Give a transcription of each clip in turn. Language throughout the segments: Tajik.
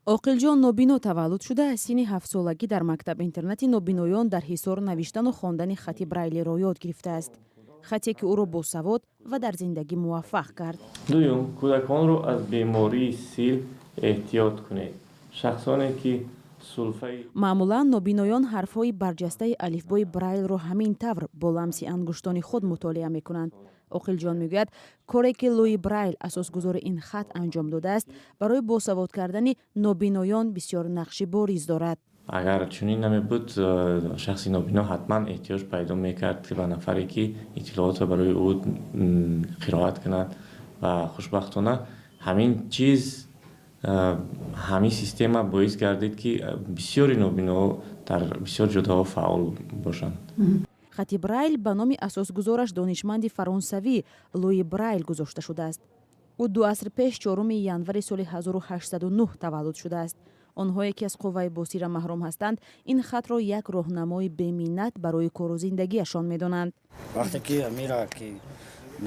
оқилҷон нобино таваллуд шуда аз синни 7 солагӣ дар мактаб интернати нобиноён дар ҳисор навиштану хондани хати брайлиро ёд гирифтааст. хате ки ӯро босавод ва дар зиндагӣ муваффақ кард. дуюм, кӯдаконро аз бемории сил эҳтиёт кунед. шахсоне ки сулфаи маъмулан нобиноён ҳарфҳои барҷастаи алифбои брайлро ҳамин тавр бо ламси ангуштони худ мутолиа мекунанд. оқилҷон мегӯяд коре ки луи брайл асосгузори ин хат анҷом додааст барои босавод кардани нобиноён бисёр нақши бориз дорад. агар чунин намебуд, шахси нобино ҳатман эҳтиёҷ пайдо мекард ки ба нафаре ки иттилоотро барои ӯ қироат кунад ва хушбахтона ҳамин чиз ҳамин система боис гардид ки бисёри нобиноҳо дар бисёр ҷойҳо фаъол бошанд. хати брайл ба номи асосгузораш донишманди фаронсавӣ луи брайл гузошта шудааст. ӯ 2 аср пеш 4 январи соли 1809 таваллуд шудааст. онҳое ки аз қувваи босира маҳрум ҳастанд ин хатро як роҳнамои беминнат барои кору зиндагиашон медонанд. вақте ки амира ки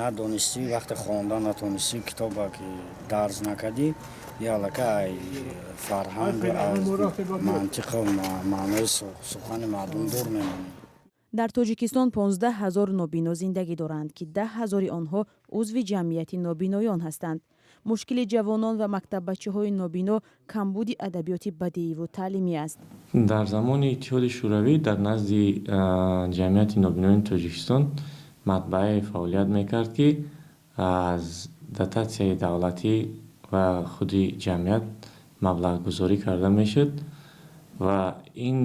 надонистӣ, вақте хонда натонистӣ, китоба ки дарз накардӣ, ялакай фарҳанг аз мантиқу маънои сухани мардум дур мемонӣ. дар тоҷикистон 15 000 нобино зиндагӣ доранд ки 10 000 онҳо узви ҷамъияти нобиноён ҳастанд. мушкили ҷавонон ва мактаббачаҳои нобино камбуди адабиёти бадииву таълимӣ аст. дар замони иттиҳоди шӯравӣ дар назди ҷамъияти нобиноёни тоҷикистон матбаае фаъолият мекард ки аз дотатсияи давлатӣ ва худи ҷамъият маблағгузорӣ карда мешуд ва ин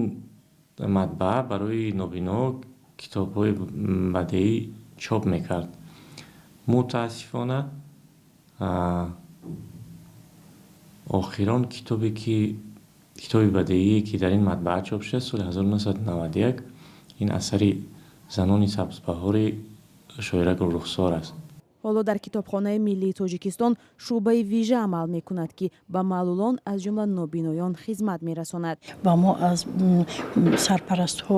матбаа барои нобиноҳо китобҳои бадеӣ чоп мекард. мутаассифона охирон китоби бадеие ки дар ин матбаа чоп шуд соли 1991 ин асари занони сабзбаҳори шоира Гулрухсор аст. ҳоло дар китобхонаи миллии тоҷикистон шӯъбаи вижа амал мекунад ки ба маълулон аз ҷумла нобиноён хизмат мерасонад. ба мо аз сарпарастҳо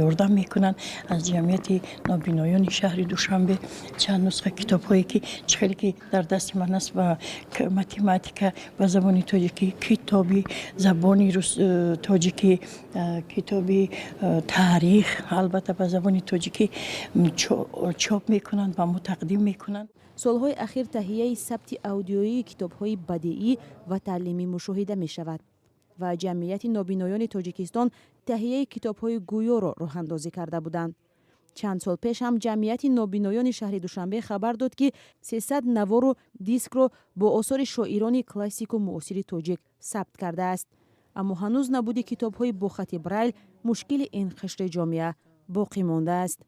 ёрдам мекунанд. аз ҷамъияти нобиноёни шаҳри душанбе чанд нусха китобҳое ки чихеле ки дар дасти ман аст ва математика ба забони тоҷикӣ, китоби забони тоҷикӣ, китоби таърих албатта ба забони тоҷикӣ чоп мекунанд ва мо тақдим мекунанд. солҳои ахир таҳияи сабти аудиоии китобҳои бадеӣ ва таълимӣ мушоҳида мешавад ва ҷамъияти нобиноёни тоҷикистон таҳияи китобҳои гӯёро роҳандозӣ карда буданд. чанд сол пеш ҳам ҷамъияти нобиноёни шаҳри душанбе хабар дод ки 300 навору дискро бо осори шоирони классику муосири тоҷик сабт кардааст. аммо ҳанӯз набуди китобҳои бо хати брайл мушкили ин қишри ҷомеа боқӣ мондааст.